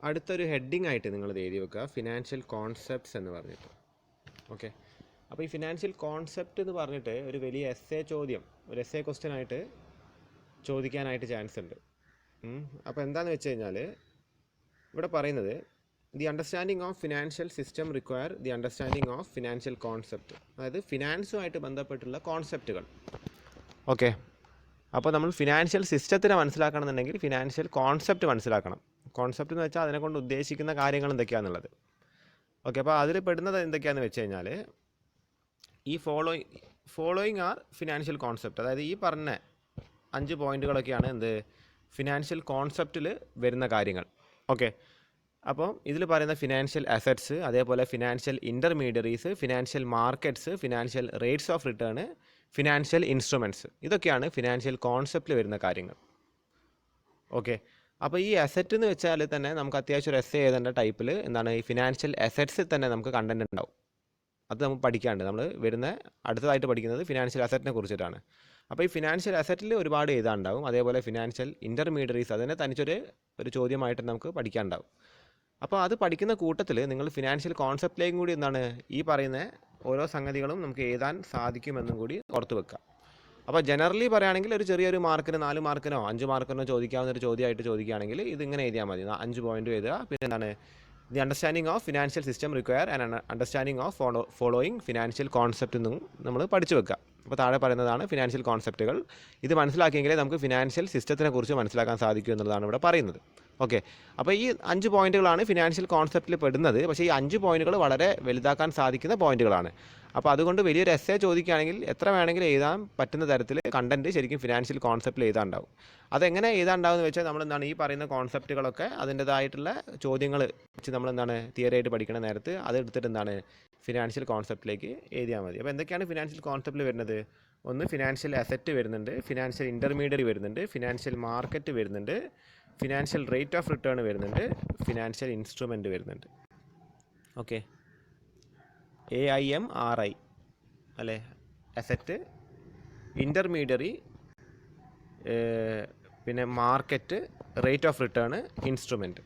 അടുത്തൊരു ഹെഡിങ് ആയിട്ട് നിങ്ങൾ എഴുതി വെക്കുക, ഫിനാൻഷ്യൽ കോൺസെപ്റ്റ്സ് എന്ന് പറഞ്ഞിട്ട്. ഓക്കെ, അപ്പോൾ ഈ ഫിനാൻഷ്യൽ കോൺസെപ്റ്റ് എന്ന് പറഞ്ഞിട്ട് ഒരു വലിയ ചോദ്യം, ഒരു ക്വസ്റ്റ്യൻ ആയിട്ട് ചോദിക്കാനായിട്ട് ചാൻസ് ഉണ്ട്. അപ്പോൾ എന്താണെന്ന് വെച്ച് കഴിഞ്ഞാൽ ഇവിടെ പറയുന്നത് the understanding of financial system require the understanding of financial concept, അതായത് ഫിനാൻസുമായിട്ട് ബന്ധപ്പെട്ടുള്ള കോൺസെപ്റ്റുകൾ. ഓക്കെ, അപ്പോൾ നമ്മൾ ഫിനാൻഷ്യൽ സിസ്റ്റത്തിനെ മനസ്സിലാക്കണമെന്നുണ്ടെങ്കിൽ ഫിനാൻഷ്യൽ കോൺസെപ്റ്റ് മനസ്സിലാക്കണം. കോൺസെപ്റ്റ് എന്ന് വെച്ചാൽ അതിനെക്കൊണ്ട് ഉദ്ദേശിക്കുന്ന കാര്യങ്ങൾ എന്തൊക്കെയാണെന്നുള്ളത്. ഓക്കെ, അപ്പോൾ അതിൽ പെടുന്നത് എന്തൊക്കെയാണെന്ന് വെച്ച് കഴിഞ്ഞാൽ ഈ ഫോളോയിങ് ആർ ഫിനാൻഷ്യൽ കോൺസെപ്റ്റ്, അതായത് ഈ പറഞ്ഞ 5 പോയിന്റുകളൊക്കെയാണ് എന്ത് ഫിനാൻഷ്യൽ കോൺസെപ്റ്റിൽ വരുന്ന കാര്യങ്ങൾ. ഓക്കെ, അപ്പോൾ ഇതിൽ പറയുന്ന ഫിനാൻഷ്യൽ അസറ്റ്സ്, അതേപോലെ financial intermediaries, financial markets, financial rates of return, financial instruments, ഇതൊക്കെയാണ് ഫിനാൻഷ്യൽ കോൺസെപ്റ്റിൽ വരുന്ന കാര്യങ്ങൾ. ഓക്കെ, അപ്പോൾ ഈ അസറ്റ് എന്ന് വെച്ചാൽ തന്നെ നമുക്ക് അത്യാവശ്യം ഒരു എഴുതേണ്ട ടൈപ്പിൽ എന്താണ് ഈ ഫിനാൻഷ്യൽ അസറ്റ്സിൽ തന്നെ നമുക്ക് കണ്ടന്റ് ഉണ്ടാവും. അത് നമുക്ക് പഠിക്കാണ്ട്, നമ്മൾ വരുന്ന അടുത്തതായിട്ട് പഠിക്കുന്നത് ഫിനാൻഷ്യൽ അസറ്റിനെ കുറിച്ചിട്ടാണ്. അപ്പോൾ ഈ ഫിനാൻഷ്യൽ അസറ്റിൽ ഒരുപാട് എഴുതാനുണ്ടാവും. അതേപോലെ ഫിനാൻഷ്യൽ ഇൻ്റർമീഡിയറീസ് അതിനെ തനിച്ചൊരു ചോദ്യമായിട്ട് നമുക്ക് പഠിക്കാനുണ്ടാവും. അപ്പോൾ അത് പഠിക്കുന്ന കൂട്ടത്തിൽ നിങ്ങൾ ഫിനാൻഷ്യൽ കോൺസെപ്റ്റിലേക്കും കൂടി എന്താണ് ഈ പറയുന്ന ഓരോ സംഗതികളും നമുക്ക് എഴുതാൻ സാധിക്കുമെന്നും കൂടി ഓർത്ത് വെക്കുക. അപ്പോൾ ജനറലി പറയുകയാണെങ്കിൽ ഒരു ചെറിയൊരു മാർക്കിന് 4 മാർക്കിനോ 5 മാർക്കിനോ ചോദിക്കാവുന്ന ഒരു ചോദ്യമായിട്ട് ചോദിക്കുകയാണെങ്കിൽ ഇതിങ്ങനെ എഴുതിയാൽ മതി. 5 പോയിന്റ് എഴുതുക. പിന്നെ എന്താണ് the understanding of financial system require and understanding of following financial concept എന്നും നമ്മൾ പഠിച്ചു വെക്കുക. അപ്പോൾ താഴെ പറയുന്നതാണ് ഫിനാൻഷ്യൽ കോൺസെപ്റ്റുകൾ. ഇത് മനസ്സിലാക്കിയെങ്കിലേ നമുക്ക് ഫിനാൻഷ്യൽ സിസ്റ്റത്തിനെ കുറിച്ച് മനസ്സിലാക്കാൻ സാധിക്കും എന്നുള്ളതാണ് ഇവിടെ പറയുന്നത്. ഓക്കെ, അപ്പോൾ ഈ 5 പോയിന്റുകളാണ് ഫിനാൻഷ്യൽ കോൺസെപ്റ്റിൽ പെടുന്നത്. പക്ഷേ ഈ 5 പോയിന്റുകൾ വളരെ വലുതാക്കാൻ സാധിക്കുന്ന പോയിന്റുകളാണ്. അപ്പോൾ അതുകൊണ്ട് വലിയൊരു ചോദിക്കുകയാണെങ്കിൽ എത്ര വേണമെങ്കിലും എഴുതാൻ പറ്റുന്ന തരത്തിൽ കണ്ടന്റ് ശരിക്കും ഫിനാൻഷ്യൽ കോൺസെപ്റ്റിൽ എഴുതാനുണ്ടാവും. അതെങ്ങനെ എഴുതാനുണ്ടാവുമെന്ന് വെച്ചാൽ നമ്മൾ എന്താണ് ഈ പറയുന്ന കോൺസെപ്റ്റുകളൊക്കെ അതിൻ്റെതായിട്ടുള്ള ചോദ്യങ്ങൾ വെച്ച് നമ്മൾ എന്താണ് തിയറി ആയിട്ട് പഠിക്കുന്ന നേരത്ത് അതെടുത്തിട്ട് എന്താണ് ഫിനാൻഷ്യൽ കോൺസെപ്റ്റിലേക്ക് എഴുതിയാൽ മതി. അപ്പോൾ എന്തൊക്കെയാണ് ഫിനാൻഷ്യൽ കോൺസെപ്റ്റിൽ വരുന്നത്? ഒന്ന് ഫിനാൻഷ്യൽ അസറ്റ് വരുന്നുണ്ട്, ഫിനാൻഷ്യൽ ഇൻ്റർമീഡിയറി വരുന്നുണ്ട്, ഫിനാൻഷ്യൽ മാർക്കറ്റ് വരുന്നുണ്ട്, ഫിനാൻഷ്യൽ റേറ്റ് ഓഫ് റിട്ടേൺ വരുന്നുണ്ട്, ഫിനാൻഷ്യൽ ഇൻസ്ട്രുമെൻറ്റ് വരുന്നുണ്ട്. ഓക്കെ, AIMRI അല്ലേ, അസറ്റ്, ഇൻ്റർമീഡിയറി, പിന്നെ market, rate of return, instrument,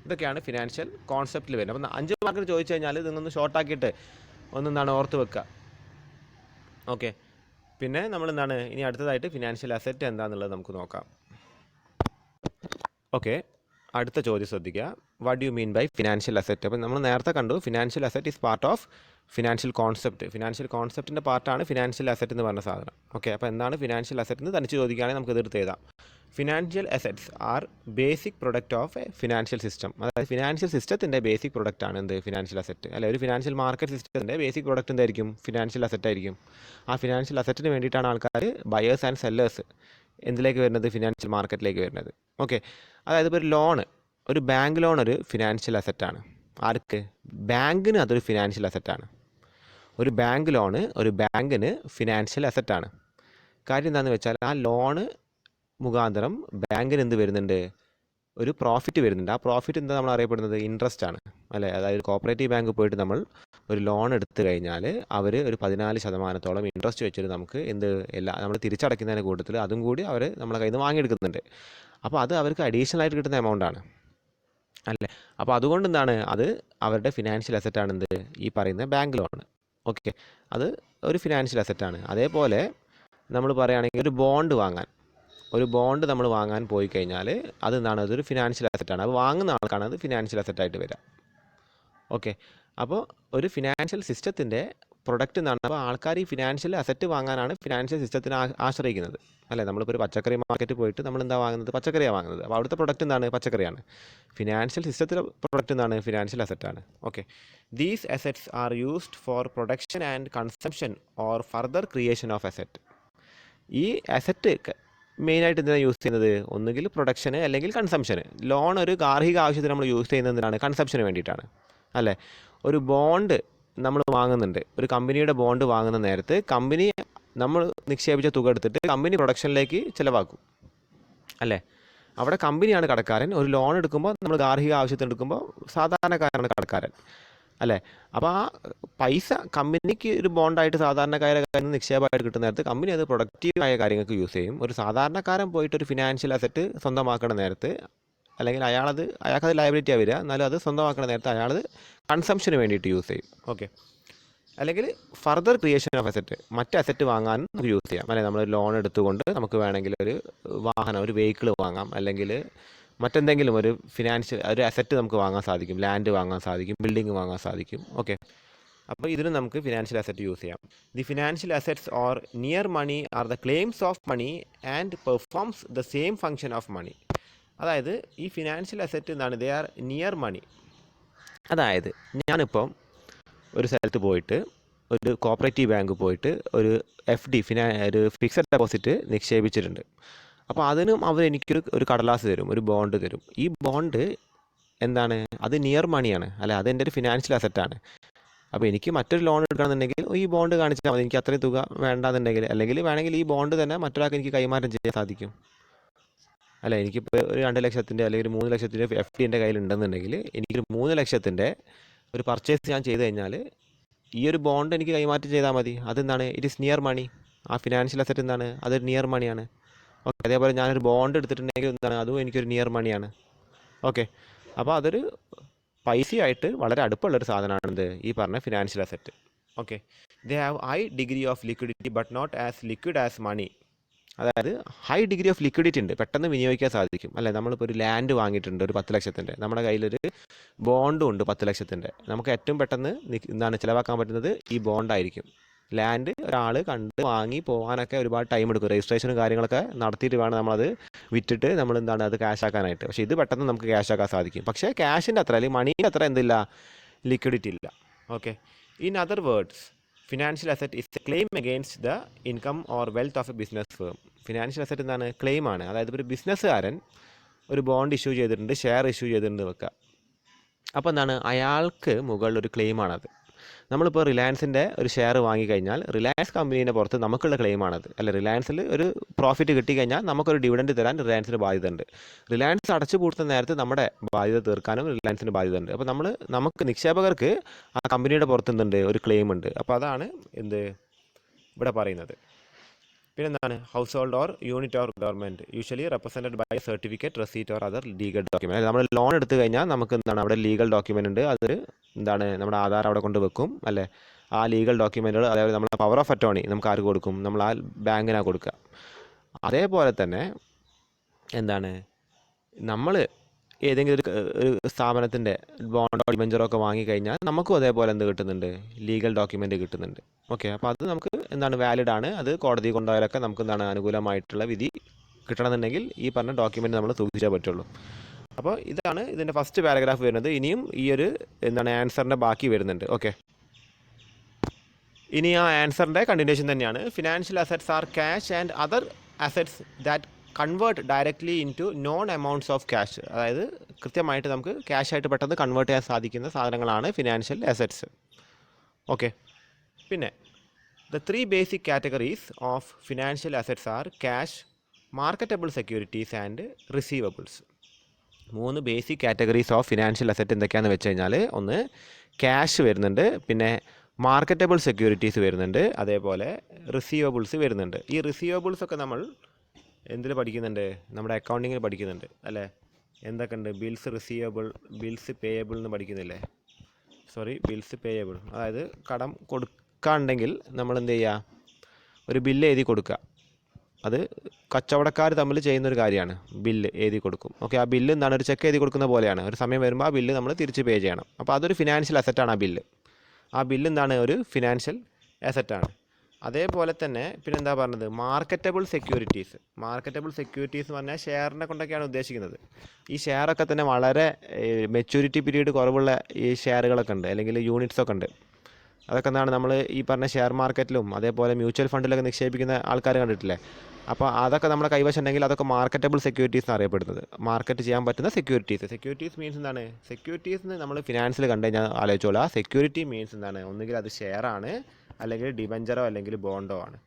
ഇതൊക്കെയാണ് ഫിനാൻഷ്യൽ കോൺസെപ്റ്റിൽ വരുന്നത്. അപ്പം 5 മാർക്കിന് ചോദിച്ചു കഴിഞ്ഞാൽ ഇതൊന്ന് ഷോർട്ടാക്കിയിട്ട് ഒന്നെന്താണ് ഓർത്ത് വെക്കുക. ഓക്കെ, പിന്നെ നമ്മളെന്താണ് ഇനി അടുത്തതായിട്ട് ഫിനാൻഷ്യൽ അസറ്റ് എന്താണെന്നുള്ളത് നമുക്ക് നോക്കാം. ഓക്കെ, അടുത്ത ചോദ്യം ശ്രദ്ധിക്കുക. What do you mean by financial asset? അപ്പോൾ നമ്മൾ നേരത്തെ കണ്ടു financial asset is part of financial concept. Financial കോൺസെപ്റ്റിൻ്റെ പാർട്ടാണ് ഫിനാൻഷ്യൽ അസറ്റ് എന്ന് പറഞ്ഞ സാധനം. ഓക്കെ, അപ്പോൾ എന്താണ് ഫിനാൻഷ്യൽ അസറ്റ് എന്ന് തനിച്ച് ചോദിക്കുകയാണെങ്കിൽ നമുക്ക് ഇതെടുത്ത് എഴുതാം. Financial assets R basic product of A financial system. അതായത് ഫിനാൻഷ്യൽ സിസ്റ്റത്തിൻ്റെ ബേസിക് പ്രൊഡക്റ്റ് ആണ് എന്ത് ഫിനാൻഷ്യൽ അസറ്റ്. അല്ലെ, ഒരു ഫിനാൻഷ്യൽ മാർക്കറ്റ് സിസ്റ്റത്തിൻ്റെ ബേസിക് പ്രൊഡക്റ്റ് എന്തായിരിക്കും? ഫിനാൻഷ്യൽ അസറ്റ് ആയിരിക്കും. ആ ഫിനാൻഷ്യൽ അസറ്റിന് വേണ്ടിയിട്ടാണ് ആൾക്കാർ ബയേഴ്സ് ആൻഡ് സെല്ലേഴ്സ് എന്തിലേക്ക് വരുന്നത്? ഫിനാൻഷ്യൽ മാർക്കറ്റിലേക്ക് വരുന്നത്. ഓക്കെ, അതായത് ഇപ്പോൾ ഒരു ലോണ്, ഒരു ബാങ്ക് ലോൺ ഒരു ഫിനാൻഷ്യൽ അസറ്റാണ്. ആർക്ക്? ബാങ്കിന് അതൊരു ഫിനാൻഷ്യൽ അസറ്റാണ്. ഒരു ബാങ്ക് ലോണ് ഒരു ബാങ്കിന് ഫിനാൻഷ്യൽ അസറ്റാണ്. കാര്യം എന്താണെന്ന് വെച്ചാൽ ആ ലോണ് മുഖാന്തരം ബാങ്കിന് എന്ത് വരുന്നുണ്ട്? ഒരു പ്രോഫിറ്റ് വരുന്നുണ്ട്. ആ പ്രോഫിറ്റ് എന്താ നമ്മൾ അറിയപ്പെടുന്നത്? ഇൻട്രസ്റ്റ് ആണ് അല്ലേ. അതായത് കോപ്പറേറ്റീവ് ബാങ്ക് പോയിട്ട് നമ്മൾ ഒരു ലോൺ എടുത്തു കഴിഞ്ഞാൽ അവർ ഒരു 14% ഇൻട്രസ്റ്റ് വെച്ചിട്ട് നമുക്ക് നമ്മൾ തിരിച്ചടയ്ക്കുന്നതിൻ്റെ കൂട്ടത്തിൽ അതും കൂടി അവർ നമ്മളെ കയ്യിൽ നിന്ന് വാങ്ങിയെടുക്കുന്നുണ്ട്. അപ്പോൾ അത് അവർക്ക് അഡീഷണൽ ആയിട്ട് കിട്ടുന്ന എമൗണ്ടാണ് അല്ലേ. അപ്പോൾ അതുകൊണ്ട് എന്താണ് അത് അവരുടെ ഫിനാൻഷ്യൽ അസറ്റാണ് എന്ത് ഈ പറയുന്ന ബാങ്ക് ലോൺ. ഓക്കെ, അത് ഒരു ഫിനാൻഷ്യൽ അസറ്റാണ്. അതേപോലെ നമ്മൾ പറയുകയാണെങ്കിൽ ഒരു ബോണ്ട് നമ്മൾ വാങ്ങാൻ പോയി കഴിഞ്ഞാൽ അതെന്താണ്? അതൊരു ഫിനാൻഷ്യൽ അസറ്റാണ്. അത് വാങ്ങുന്ന ആൾക്കാണ് അത് ഫിനാൻഷ്യൽ അസറ്റായിട്ട് വരിക. ഓക്കെ, അപ്പോൾ ഒരു ഫിനാൻഷ്യൽ സിസ്റ്റത്തിൻ്റെ പ്രൊഡക്റ്റ് എന്നാണ്. അപ്പോൾ ആൾക്കാർ ഈ ഫിനാൻഷ്യൽ അസറ്റ് വാങ്ങാനാണ് ഫിനാൻഷ്യൽ സിസ്റ്റത്തിനെ ആശ്രയിക്കുന്നത് അല്ലേ. നമ്മളിപ്പോൾ ഒരു പച്ചക്കറി മാർക്കറ്റ് പോയിട്ട് നമ്മൾ എന്താ വാങ്ങുന്നത്? പച്ചക്കറിയാണ് വാങ്ങുന്നത്. അപ്പോൾ അവിടുത്തെ പ്രൊഡക്റ്റ് എന്താണ്? പച്ചക്കറിയാണ്. ഫിനാൻഷ്യൽ സിസ്റ്റത്തിലെ പ്രൊഡക്റ്റ് എന്താണ്? ഫിനാൻഷ്യൽ അസറ്റാണ്. Okay, these assets are used for production and consumption or further creation of asset. ഈ അസറ്റ് മെയിനായിട്ട് എന്തിനാണ് യൂസ് ചെയ്യുന്നത്? ഒന്നുകിൽ പ്രൊഡക്ഷന് അല്ലെങ്കിൽ കൺസംഷന്. ലോൺ ഒരു ഗാർഹിക ആവശ്യത്തിന് നമ്മൾ യൂസ് ചെയ്യുന്നത് എന്തിനാണ്? കൺസംഷന് വേണ്ടിയിട്ടാണ് അല്ലേ. ഒരു ബോണ്ട് നമ്മൾ വാങ്ങുന്നുണ്ട്, ഒരു കമ്പനിയുടെ ബോണ്ട് വാങ്ങുന്ന നേരത്ത് കമ്പനി നമ്മൾ നിക്ഷേപിച്ച തുക എടുത്തിട്ട് കമ്പനി പ്രൊഡക്ഷനിലേക്ക് ചിലവാക്കും അല്ലേ. അവിടെ കമ്പനിയാണ് കടക്കാരൻ. ഒരു ലോൺ എടുക്കുമ്പോൾ നമ്മൾ ഗാർഹിക ആവശ്യത്തിന് എടുക്കുമ്പോൾ സാധാരണക്കാരാണ് കടക്കാരൻ അല്ലേ. അപ്പോൾ ആ പൈസ കമ്പനിക്ക് ഒരു ബോണ്ടായിട്ട് സാധാരണക്കാരുടെ കയ്യിൽ നിന്ന് നിക്ഷേപമായിട്ട് കിട്ടുന്ന നേരത്ത് കമ്പനി അത് പ്രൊഡക്റ്റീവായ കാര്യങ്ങൾക്ക് യൂസ് ചെയ്യും. ഒരു സാധാരണക്കാരൻ പോയിട്ട് ഒരു ഫിനാൻഷ്യൽ അസറ്റ് സ്വന്തമാക്കുന്ന നേരത്ത് അല്ലെങ്കിൽ അയാൾക്കത് ലയബിലിറ്റിയാണ് വരിക, എന്നാലും അത് സ്വന്തമാക്കുന്ന നേരത്തെ അയാളത് കൺസംഷന് വേണ്ടിയിട്ട് യൂസ് ചെയ്യും. ഓക്കെ. അല്ലെങ്കിൽ ഫർദർ ക്രിയേഷൻ ഓഫ് അസറ്റ്, മറ്റ് അസറ്റ് വാങ്ങാനും നമുക്ക് യൂസ് ചെയ്യാം. അല്ലെങ്കിൽ നമ്മൾ ലോൺ എടുത്തുകൊണ്ട് നമുക്ക് വേണമെങ്കിൽ ഒരു വാഹനം, ഒരു വെഹിക്കിൾ വാങ്ങാം, അല്ലെങ്കിൽ മറ്റെന്തെങ്കിലും ഒരു ഒരു അസറ്റ് നമുക്ക് വാങ്ങാൻ സാധിക്കും. ലാൻഡ് വാങ്ങാൻ സാധിക്കും, ബിൽഡിംഗ് വാങ്ങാൻ സാധിക്കും. ഓക്കെ. അപ്പോൾ ഇതിന് നമുക്ക് ഫിനാൻഷ്യൽ അസറ്റ് യൂസ് ചെയ്യാം. The financial assets or near money are the claims of money and performs the same function of money. അതായത് ഈ ഫിനാൻഷ്യൽ അസറ്റ് എന്താണ്? They are near money. അതായത് ഞാനിപ്പം ഒരു സ്ഥലത്ത് പോയിട്ട്, ഒരു കോപ്പറേറ്റീവ് ബാങ്ക് പോയിട്ട് ഒരു FD ഒരു ഫിക്സഡ് ഡെപ്പോസിറ്റ് നിക്ഷേപിച്ചിട്ടുണ്ട്. അപ്പോൾ അതിനും അവർ എനിക്കൊരു കടലാസ് തരും, ഒരു ബോണ്ട് തരും. ഈ ബോണ്ട് എന്താണ്? അത് നിയർ മണിയാണ്, അല്ല അത് എൻ്റെ ഒരു ഫിനാൻഷ്യൽ അസറ്റാണ്. അപ്പോൾ എനിക്ക് മറ്റൊരു ലോൺ എടുക്കണമെന്നുണ്ടെങ്കിൽ ഈ ബോണ്ട് കാണിച്ചാൽ മതി. എനിക്ക് അത്രയും തുക വേണ്ടാന്നുണ്ടെങ്കിൽ, അല്ലെങ്കിൽ വേണമെങ്കിൽ ഈ ബോണ്ട് തന്നെ മറ്റൊരാൾക്ക് എനിക്ക് കൈമാറ്റം ചെയ്യാൻ സാധിക്കും. അല്ല, എനിക്കിപ്പോൾ ഒരു 2 ലക്ഷത്തിൻ്റെ അല്ലെങ്കിൽ ഒരു 3 ലക്ഷത്തിൻ്റെ FD എൻ്റെ കയ്യിലുണ്ടെന്നുണ്ടെങ്കിൽ എനിക്കൊരു 3 ലക്ഷത്തിൻ്റെ ഒരു പർച്ചേസ് ഞാൻ ചെയ്ത് കഴിഞ്ഞാൽ ഈ ഒരു ബോണ്ട് എനിക്ക് കൈമാറ്റം ചെയ്താൽ മതി. അതെന്താണ്? ഇറ്റ് ഈസ് നിയർ മണി. ആ ഫിനാൻഷ്യൽ അസറ്റ് എന്താണ്? അതൊരു നിയർ മണിയാണ്. ഓക്കെ. അതേപോലെ ഞാനൊരു ബോണ്ട് എടുത്തിട്ടുണ്ടെങ്കിൽ എന്താണ്? അതും എനിക്കൊരു നിയർ മണിയാണ്. ഓക്കെ. അപ്പോൾ അതൊരു പൈസയായിട്ട് വളരെ അടുപ്പമുള്ളൊരു സാധനമാണിത്, ഈ പറഞ്ഞ financial asset. Okay. They have high degree of liquidity but not as liquid as money. അതായത് ഹൈ ഡിഗ്രി ഓഫ് ലിക്വിഡിറ്റി ഉണ്ട്, പെട്ടെന്ന് വിനിയോഗിക്കാൻ സാധിക്കും. അല്ലേ, നമ്മളിപ്പോൾ ഒരു ലാൻഡ് വാങ്ങിയിട്ടുണ്ട് ഒരു 10 ലക്ഷത്തിൻ്റെ, നമ്മുടെ കയ്യിലൊരു ബോണ്ടും ഉണ്ട് 10 ലക്ഷത്തിൻ്റെ. നമുക്ക് ഏറ്റവും പെട്ടെന്ന് ചിലവാക്കാൻ പറ്റുന്നത് ഈ ബോണ്ടായിരിക്കും. ലാൻഡ് ഒരാൾ കണ്ട് വാങ്ങി പോകാനൊക്കെ ഒരുപാട് ടൈം എടുക്കും. രജിസ്ട്രേഷനും കാര്യങ്ങളൊക്കെ നടത്തിയിട്ട് വേണം നമ്മളത് വിറ്റിട്ട് അത് ക്യാഷ് ആക്കാനായിട്ട്. പക്ഷേ ഇത് പെട്ടെന്ന് നമുക്ക് ക്യാഷ് ആക്കാൻ സാധിക്കും. പക്ഷേ ക്യാഷിൻ്റെ അത്ര, അല്ലെങ്കിൽ മണീൻ്റെ അത്ര എന്തില്ല? ലിക്വിഡിറ്റി ഇല്ല. Okay. In other words, financial asset is A claim against the income or wealth of A business firm. Financial asset എന്താണ്? ക്ലെയിമാണ്. അതായത് ഒരു ബിസിനസ്സുകാരൻ ഒരു ബോണ്ട് ഇഷ്യൂ ചെയ്തിട്ടുണ്ട്, ഷെയർ ഇഷ്യൂ ചെയ്തിട്ടുണ്ട് വെക്കുക. അപ്പോൾ എന്താണ്? അയാൾക്ക് മുകളിലൊരു ക്ലെയിമാണത്. നമ്മളിപ്പോൾ റിലയൻസിൻ്റെ ഒരു ഷെയർ വാങ്ങിക്കഴിഞ്ഞാൽ റിലയൻസ് കമ്പനീൻ്റെ പുറത്ത് നമുക്കുള്ള ക്ലെയിമാണത്. അല്ല, റിലയൻസിൽ ഒരു പ്രോഫിറ്റ് കിട്ടിക്കഴിഞ്ഞാൽ നമുക്കൊരു ഡിവിഡൻഡ് തരാൻ റിലയൻസിന് ബാധ്യത ഉണ്ട്. റിലയൻസ് അടച്ചു പൂട്ടുന്ന നേരത്ത് നമ്മുടെ ബാധ്യത തീർക്കാനും റിലയൻസിന് ബാധ്യത ഉണ്ട്. അപ്പോൾ നമുക്ക് നിക്ഷേപകർക്ക് ആ കമ്പനിയുടെ പുറത്ത് എന്തുണ്ട്? ഒരു ക്ലെയിം ഉണ്ട്. അപ്പോൾ അതാണ് ഇവിടെ പറയുന്നത്. പിന്നെന്താണ്? Household or unit or government usually represented by certificate, receipt or other legal document. നമ്മൾ ലോൺ എടുത്തു കഴിഞ്ഞാൽ നമുക്ക് അവിടെ ലീഗൽ ഡോക്യുമെൻ്റ് ഉണ്ട്. അത് നമ്മുടെ ആധാർ അവിടെ കൊണ്ട് വെക്കും. അല്ലേ, ആ ലീഗൽ ഡോക്യുമെൻറ്റുകൾ, അതേപോലെ നമ്മുടെ പവർ ഓഫ് അറ്റോർണി നമുക്ക് ആർക്ക് കൊടുക്കും? നമ്മൾ ആ ബാങ്കിനാണ് കൊടുക്കുക. അതേപോലെ തന്നെ നമ്മൾ ഏതെങ്കിലും ഒരു സ്ഥാപനത്തിൻ്റെ ബോണ്ടോ ഡിബഞ്ചറോ ഒക്കെ വാങ്ങിക്കഴിഞ്ഞാൽ നമുക്കും അതേപോലെ എന്ത് കിട്ടുന്നുണ്ട്? ലീഗൽ ഡോക്യുമെൻ്റ് കിട്ടുന്നുണ്ട്. ഓക്കെ. അപ്പോൾ അത് നമുക്ക് വാലിഡ് ആണ്. അത് കോടതി കൊണ്ടുപോയാലൊക്കെ നമുക്ക് അനുകൂലമായിട്ടുള്ള വിധി കിട്ടണമെന്നുണ്ടെങ്കിൽ ഈ പറഞ്ഞ ഡോക്യുമെൻ്റ് നമ്മൾ സൂക്ഷിച്ചാൽ പറ്റുള്ളൂ. അപ്പോൾ ഇതാണ് ഇതിൻ്റെ ഫസ്റ്റ് പാരഗ്രാഫ് വരുന്നത്. ഇനിയും ഈ ഒരു ആൻസറിൻ്റെ ബാക്കി വരുന്നുണ്ട്. ഓക്കെ. ഇനി ആ ആൻസറിൻ്റെ കണ്ടിന്യൂഷൻ തന്നെയാണ്. Financial assets are cash and other assets that convert directly into known amounts of cash. അതായത് കൃത്യമായിട്ട് നമുക്ക് ക്യാഷായിട്ട് പെട്ടെന്ന് കൺവേർട്ട് ചെയ്യാൻ സാധിക്കുന്ന സാധനങ്ങളാണ് ഫിനാൻഷ്യൽ അസറ്റ്സ്. ഓക്കെ. പിന്നെ the 3 basic categories of financial assets are cash, marketable securities and receivables. 3 basic categories of financial asset എന്തൊക്കെയാണെന്ന് വെച്ച് കഴിഞ്ഞാൽ, ഒന്ന് ക്യാഷ് വരുന്നുണ്ട്, പിന്നെ മാർക്കറ്റബിൾ സെക്യൂരിറ്റീസ് വരുന്നുണ്ട്, അതേപോലെ റിസീവബിൾസ് വരുന്നുണ്ട്. ഈ റിസീവബിൾസ് ഒക്കെ നമ്മൾ എന്തിൽ പഠിക്കുന്നുണ്ട്? നമ്മുടെ അക്കൗണ്ടിങ്ങിൽ പഠിക്കുന്നുണ്ട്. അല്ലേ, എന്തൊക്കെ ഉണ്ട്? ബിൽസ് റിസീവബിൾ, ബിൽസ് പേയബിൾ എന്ന് പഠിക്കുന്നില്ലേ? ബിൽസ് പേയബിൾ, അതായത് കടം കൊടുക്കാണ്ടെങ്കിൽ നമ്മൾ എന്ത് ചെയ്യുക? ഒരു ബില്ല് എഴുതി കൊടുക്കുക. അത് കച്ചവടക്കാർ തമ്മിൽ ചെയ്യുന്നൊരു കാര്യമാണ്. ബില്ല് എഴുതി കൊടുക്കും. ഓക്കെ. ആ ബില്ല് ഒരു ചെക്ക് എഴുതി കൊടുക്കുന്ന പോലെയാണ്. ഒരു സമയം വരുമ്പോൾ ആ ബില്ല് നമ്മൾ തിരിച്ച് പേ ചെയ്യണം. അപ്പോൾ അതൊരു ഫിനാൻഷ്യൽ അസറ്റാണ് ആ ബില്ല്. ആ ബില്ല് ഒരു ഫിനാൻഷ്യൽ അസറ്റാണ്. അതേപോലെ തന്നെ പിന്നെന്താ പറഞ്ഞത്? Marketable securities. മാർക്കറ്റബിൾ സെക്യൂരിറ്റീസ് എന്ന് പറഞ്ഞാൽ ഷെയറിനെ കൊണ്ടൊക്കെയാണ് ഉദ്ദേശിക്കുന്നത്. ഈ ഷെയറൊക്കെ തന്നെ വളരെ മെച്യൂരിറ്റി പീരീഡ് കുറവുള്ള ഈ ഷെയറുകളൊക്കെ ഉണ്ട്, അല്ലെങ്കിൽ യൂണിറ്റ്സൊക്കെ ഉണ്ട്. അതൊക്കെ നമ്മൾ ഈ പറഞ്ഞ ഷെയർ മാർക്കറ്റിലും അതേപോലെ മ്യൂച്വൽ ഫണ്ടിലൊക്കെ നിക്ഷേപിക്കുന്ന ആൾക്കാർ കണ്ടിട്ടില്ലേ? അപ്പോൾ അതൊക്കെ നമ്മുടെ കൈവശം ഉണ്ടെങ്കിൽ അതൊക്കെ മാർക്കറ്റബിൾ സെക്യൂരിറ്റീസ് എന്ന് അറിയപ്പെടുന്നത്. മാർക്കറ്റ് ചെയ്യാൻ പറ്റുന്ന സെക്യൂരിറ്റീസ്. സെക്യൂരിറ്റീസ് മീൻസ് എന്താണ്? സെക്യൂരിറ്റീസ് നമ്മൾ ഫിനാൻസിൽ കണ്ടു കഴിഞ്ഞാൽ ആലോചിച്ചോളാം. സെക്യൂരിറ്റി മീൻസ് എന്താണ്? ഒന്നുകിൽ അത് ഷെയറാണ്, അല്ലെങ്കിൽ ഡിബഞ്ചറോ അല്ലെങ്കിൽ ബോണ്ടോ ആണ്.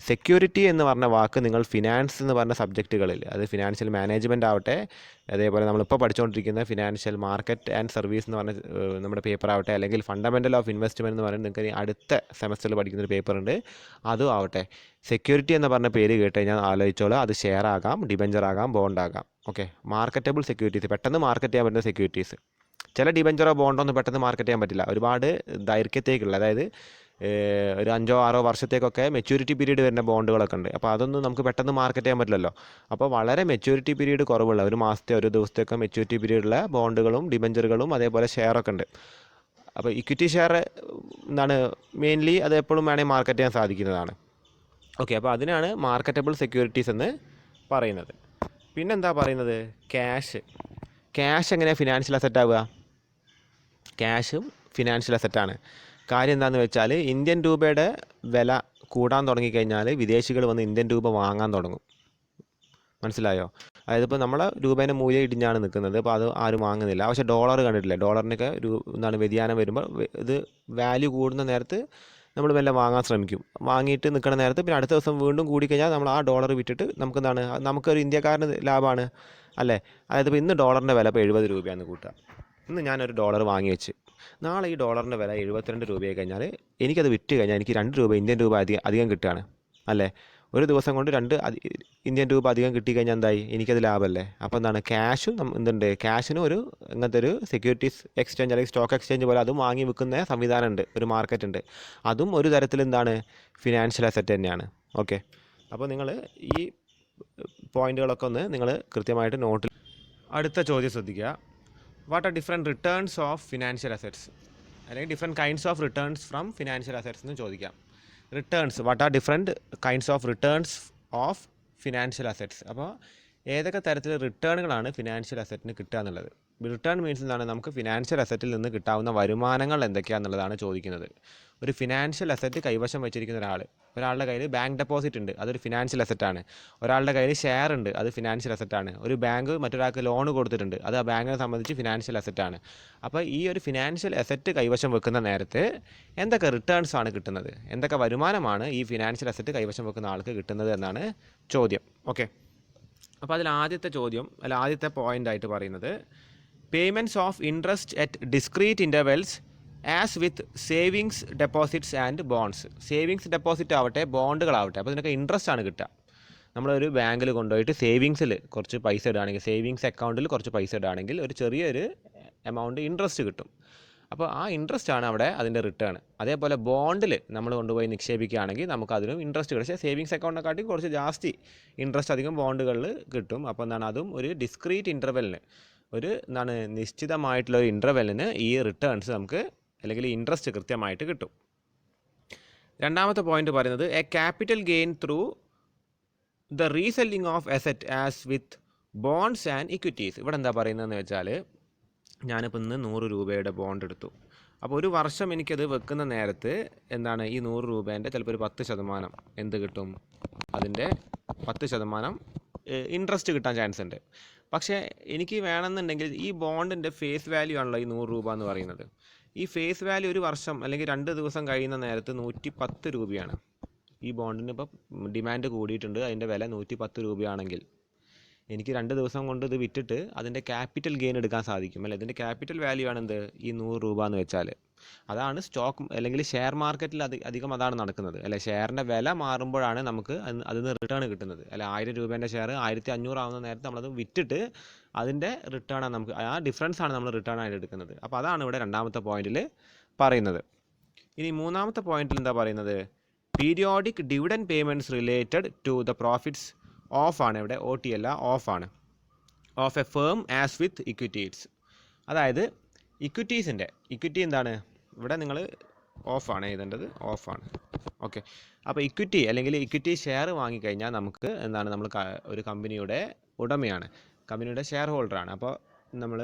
സെക്യൂരിറ്റി എന്ന് പറഞ്ഞ വാക്ക് നിങ്ങൾ ഫിനാൻസ് എന്ന് പറഞ്ഞ സബ്ജക്റ്റുകളിൽ, അത് ഫിനാൻഷ്യൽ മാനേജ്മെൻറ്റ് ആവട്ടെ, അതേപോലെ നമ്മളിപ്പോൾ പഠിച്ചുകൊണ്ടിരിക്കുന്ന ഫിനാൻഷ്യൽ മാർക്കറ്റ് ആൻഡ് സർവീസ് എന്ന് പറഞ്ഞ നമ്മുടെ പേപ്പർ ആവട്ടെ, അല്ലെങ്കിൽ ഫണ്ടമെൻ്റൽ ഓഫ് ഇൻവെസ്റ്റ്മെൻറ്റ് എന്ന് പറയുന്നത് നിങ്ങൾക്ക് അടുത്ത സെമസ്റ്ററിൽ പഠിക്കുന്നൊരു പേപ്പറുണ്ട്, അതും ആവട്ടെ, സെക്യൂരിറ്റി എന്ന് പറഞ്ഞ പേര് കേട്ട് കഴിഞ്ഞാൽ ആലോചിച്ചോളൂ. അത് ഷെയർ ആകാം, ഡിബഞ്ചർ ആകാം, ബോണ്ട് ആകാം. ഓക്കെ, മാർക്കറ്റബിൾ സെക്യൂരിറ്റീസ്, പെട്ടെന്ന് മാർക്കറ്റ് ചെയ്യാൻ പറ്റുന്ന സെക്യൂരിറ്റീസ്. ചില ഡിബഞ്ചറോ ബോണ്ടോ ഒന്നും പെട്ടെന്ന് മാർക്കറ്റ് ചെയ്യാൻ പറ്റില്ല, ഒരുപാട് ദൈർഘ്യത്തേക്കുള്ള, അതായത് ഒരു 5-6 വർഷത്തേക്കൊക്കെ മെച്യൂരിറ്റി പീരീഡ് വരുന്ന ബോണ്ടുകളൊക്കെ ഉണ്ട്. അപ്പോൾ അതൊന്നും നമുക്ക് പെട്ടെന്ന് മാർക്കറ്റ് ചെയ്യാൻ പറ്റില്ലല്ലോ. അപ്പോൾ വളരെ മെച്യൂരിറ്റി പീരീഡ് കുറവുള്ള, ഒരു മാസത്തെ ഒരു ദിവസത്തെയൊക്കെ മെച്യൂരിറ്റി പീരീഡുള്ള ബോണ്ടുകളും ഡിബഞ്ചറുകളും അതേപോലെ ഷെയറൊക്കെ ഉണ്ട്. അപ്പോൾ ഇക്വിറ്റി ഷെയർ എന്താണ് മെയിൻലി അത് എപ്പോഴും വേണമെങ്കിൽ മാർക്കറ്റ് ചെയ്യാൻ സാധിക്കുന്നതാണ്. ഓക്കെ, അപ്പോൾ അതിനാണ് മാർക്കറ്റബിൾ സെക്യൂരിറ്റീസ് എന്ന് പറയുന്നത്. പിന്നെന്താ പറയുന്നത്, ക്യാഷ് എങ്ങനെയാണ് ഫിനാൻഷ്യൽ അസറ്റ് ആവുക? ക്യാഷും ഫിനാൻഷ്യൽ അസറ്റാണ്. കാര്യം എന്താണെന്ന് വെച്ചാൽ ഇന്ത്യൻ രൂപയുടെ വില കൂടാൻ തുടങ്ങിക്കഴിഞ്ഞാൽ വിദേശികൾ വന്ന് ഇന്ത്യൻ രൂപ വാങ്ങാൻ തുടങ്ങും. മനസ്സിലായോ? അതായത് ഇപ്പോൾ നമ്മളെ രൂപേൻ്റെ മൂല്യം ഇടിഞ്ഞാണ് നിൽക്കുന്നത്, അപ്പോൾ അത് ആരും വാങ്ങുന്നില്ല. പക്ഷേ ഡോളർ കണ്ടിട്ടില്ല, ഡോളറിനൊക്കെ വ്യതിയാനം വരുമ്പോൾ ഇത് വാല്യൂ കൂടുന്ന നേരത്ത് നമ്മൾ മെല്ലെ വാങ്ങാൻ ശ്രമിക്കും. വാങ്ങിയിട്ട് നിൽക്കുന്ന നേരത്ത് പിന്നെ അടുത്ത ദിവസം വീണ്ടും കൂടിക്കഴിഞ്ഞാൽ നമ്മൾ ആ ഡോളർ വിറ്റിട്ട് നമുക്കൊരു ഇന്ത്യക്കാരന് ലാഭമാണ് അല്ലേ? അതായത് ഇപ്പോൾ ഇന്ന് ഡോളറിൻ്റെ വില ഇപ്പോൾ 70 രൂപയാണെന്ന് കൂട്ടുക. ഇന്ന് ഞാനൊരു ഡോളർ വാങ്ങി വെച്ച്, നാളെ ഈ ഡോളറിൻ്റെ വില 72 രൂപയായി കഴിഞ്ഞാൽ എനിക്കത് വിറ്റ് കഴിഞ്ഞാൽ എനിക്ക് 2 രൂപ ഇന്ത്യൻ രൂപ അധികം കിട്ടുകയാണ് അല്ലേ? ഒരു ദിവസം കൊണ്ട് 2 ഇന്ത്യൻ രൂപ അധികം കിട്ടിക്കഴിഞ്ഞാൽ എന്തായി? എനിക്കത് ലാഭമല്ലേ? അപ്പോൾ എന്താണ്, ക്യാഷും എന്തുണ്ട്, ക്യാഷിനും ഒരു ഇങ്ങനത്തെ ഒരു സെക്യൂരിറ്റീസ് എക്സ്ചേഞ്ച് അല്ലെങ്കിൽ സ്റ്റോക്ക് എക്സ്ചേഞ്ച് പോലെ അതും വാങ്ങി വിൽക്കുന്ന സംവിധാനമുണ്ട്, ഒരു മാർക്കറ്റ് ഉണ്ട്. അതും ഒരു തരത്തിൽ എന്താണ്, ഫിനാൻഷ്യൽ അസറ്റ് തന്നെയാണ്. ഓക്കെ, അപ്പോൾ നിങ്ങൾ ഈ പോയിന്റുകളൊക്കെ ഒന്ന് നിങ്ങൾ കൃത്യമായിട്ട് നോട്ടിൽ. അടുത്ത ചോദ്യം ശ്രദ്ധിക്കുക. What are different returns of financial assets, അല്ലെങ്കിൽ different kinds of returns from financial assets എന്ന് ചോദിക്കാം. Returns, what are different kinds of returns of financial assets. അപ്പോൾ ഏതൊക്കെ തരത്തിൽ റിട്ടേണുകളാണ് ഫിനാൻഷ്യൽ അസറ്റിന് കിട്ടുക എന്നുള്ളത്. റിട്ടേൺ മീൻസ് എന്താണ്, നമുക്ക് ഫിനാൻഷ്യൽ അസറ്റിൽ നിന്ന് കിട്ടാവുന്ന വരുമാനങ്ങൾ എന്തൊക്കെയാണെന്നുള്ളതാണ് ചോദിക്കുന്നത്. ഒരു ഫിനാൻഷ്യൽ അസറ്റ് കൈവശം വെച്ചിരിക്കുന്ന ഒരാളുടെ കയ്യിൽ ബാങ്ക് ഡെപ്പോസിറ്റ് ഉണ്ട്, അതൊരു ഫിനാൻഷ്യൽ അസറ്റാണ്. ഒരാളുടെ കയ്യിൽ ഷെയർ ഉണ്ട്, അത് ഫിനാൻഷ്യൽ അസറ്റാണ്. ഒരു ബാങ്ക് മറ്റൊരാൾക്ക് ലോൺ കൊടുത്തിട്ടുണ്ട്, അത് ആ ബാങ്കിനെ സംബന്ധിച്ച് ഫിനാൻഷ്യൽ അസറ്റാണ്. അപ്പോൾ ഈ ഒരു ഫിനാൻഷ്യൽ അസറ്റ് കൈവശം വെക്കുന്ന നേരത്ത് എന്തൊക്കെ റിട്ടേൺസ് ആണ് കിട്ടുന്നത്, എന്തൊക്കെ വരുമാനമാണ് ഈ ഫിനാൻഷ്യൽ അസറ്റ് കൈവശം വെക്കുന്ന ആൾക്ക് കിട്ടുന്നത് എന്നാണ് ചോദ്യം. ഓക്കെ, അപ്പോൾ അതിൽ ആദ്യത്തെ പോയിൻ്റായിട്ട് പറയുന്നത് payments of interest at discrete intervals as with savings deposits and bonds. Savings deposit ആവട്ടെ ബോണ്ടുകളാവട്ടെ, അപ്പോൾ ഇതിനൊക്കെ ഇൻട്രസ്റ്റ് ആണ് കിട്ടുക. നമ്മളൊരു ബാങ്കിൽ കൊണ്ടുപോയിട്ട് സേവിങ്സിൽ കുറച്ച് പൈസ ഇടുകയാണെങ്കിൽ, സേവിങ്സ് അക്കൗണ്ടിൽ കുറച്ച് പൈസ ഇടുകയാണെങ്കിൽ ഒരു ചെറിയൊരു എമൗണ്ട് ഇൻട്രസ്റ്റ് കിട്ടും. അപ്പോൾ ആ ഇൻട്രസ്റ്റ് ആണ് അവിടെ അതിൻ്റെ റിട്ടേൺ. അതേപോലെ ബോണ്ടിൽ നമ്മൾ കൊണ്ടുപോയി നിക്ഷേപിക്കുകയാണെങ്കിൽ നമുക്ക് അതിനും ഇൻട്രസ്റ്റ് കിട്ടും. പക്ഷേ സേവിങ്സ് അക്കൗണ്ടിനെക്കാട്ടി കുറച്ച് ജാസ്തി ഇൻട്രസ്റ്റ് അധികം ബോണ്ടുകളിൽ കിട്ടും. അപ്പോൾ എന്താണ്, അതും ഒരു ഡിസ്ക്രീറ്റ് ഇൻ്റർവെല്ലിന്, നിശ്ചിതമായിട്ടുള്ള ഒരു ഇൻ്റർവെല്ലിന് ഈ റിട്ടേൺസ് നമുക്ക്, അല്ലെങ്കിൽ ഇൻട്രസ്റ്റ് കൃത്യമായിട്ട് കിട്ടും. രണ്ടാമത്തെ പോയിന്റ് പറയുന്നത് A capital gain through the reselling of asset as with bonds and equities. ഇവിടെ എന്താ പറയുന്നതെന്ന് വെച്ചാൽ, ഞാനിപ്പോൾ ഇന്ന് 100 രൂപയുടെ ബോണ്ട് എടുത്തു. അപ്പോൾ ഒരു വർഷം എനിക്കത് വെക്കുന്ന നേരത്ത് എന്താണ്, ഈ 100 രൂപേൻ്റെ ചിലപ്പോൾ ഒരു 10% എന്ത് കിട്ടും, അതിൻ്റെ 10% ഇൻട്രസ്റ്റ് കിട്ടാൻ ചാൻസ് ഉണ്ട്. പക്ഷേ എനിക്ക് വേണമെന്നുണ്ടെങ്കിൽ ഈ ബോണ്ടിൻ്റെ ഫേസ് വാല്യൂ ആണല്ലോ ഈ 100 രൂപ എന്ന് പറയുന്നത്. ഈ ഫേസ് വാല്യൂ ഒരു വർഷം അല്ലെങ്കിൽ 2 ദിവസം കഴിയുന്ന നേരത്ത് 110 രൂപയാണ്. ഈ ബോണ്ടിന് ഇപ്പോൾ ഡിമാൻഡ് കൂടിയിട്ടുണ്ട്, അതിൻ്റെ വില 110 രൂപയാണെങ്കിൽ എനിക്ക് 2 ദിവസം കൊണ്ട് ഇത് വിറ്റിട്ട് അതിൻ്റെ ക്യാപിറ്റൽ ഗെയിൻ എടുക്കാൻ സാധിക്കും അല്ലേ? ഇതിൻ്റെ ക്യാപിറ്റൽ വാല്യൂ ആണ് എന്ത്, ഈ 100 രൂപ എന്ന് വെച്ചാൽ. അതാണ് സ്റ്റോക്ക് അല്ലെങ്കിൽ ഷെയർ മാർക്കറ്റിൽ അധികം അതാണ് നടക്കുന്നത് അല്ലേ? ഷെയറിൻ്റെ വില മാറുമ്പോഴാണ് നമുക്ക് അതിൽ നിന്ന് റിട്ടേൺ കിട്ടുന്നത് അല്ലെ? 1000 രൂപേൻ്റെ ഷെയർ 1500 ആവുന്ന നേരത്ത് നമ്മളത് വിറ്റിട്ട് അതിൻ്റെ റിട്ടേൺ ആണ് നമുക്ക്, ആ ഡിഫറൻസ് ആണ് നമ്മൾ റിട്ടേൺ ആയിട്ട് എടുക്കുന്നത്. അപ്പോൾ അതാണ് ഇവിടെ രണ്ടാമത്തെ പോയിന്റിൽ പറയുന്നത്. ഇനി മൂന്നാമത്തെ പോയിന്റിൽ എന്താ പറയുന്നത്, periodic dividend payments related to the profits of ആണ്. ഇവിടെ OT അല്ല, ഓഫ് ആണ്. Of a firm as with equities. അതായത് ഇക്വിറ്റി എന്താണ്, ഇവിടെ നിങ്ങൾ ഓഫാണ് എഴുതേണ്ടത്, ഓഫാണ്. ഓക്കെ, അപ്പോൾ ഇക്വിറ്റി അല്ലെങ്കിൽ ഇക്വിറ്റി ഷെയർ വാങ്ങിക്കഴിഞ്ഞാൽ നമുക്ക് എന്താണ്, നമ്മൾ ഒരു കമ്പനിയുടെ ഉടമയാണ്, കമ്പനിയുടെ ഷെയർ ഹോൾഡറാണ്. അപ്പോൾ നമ്മൾ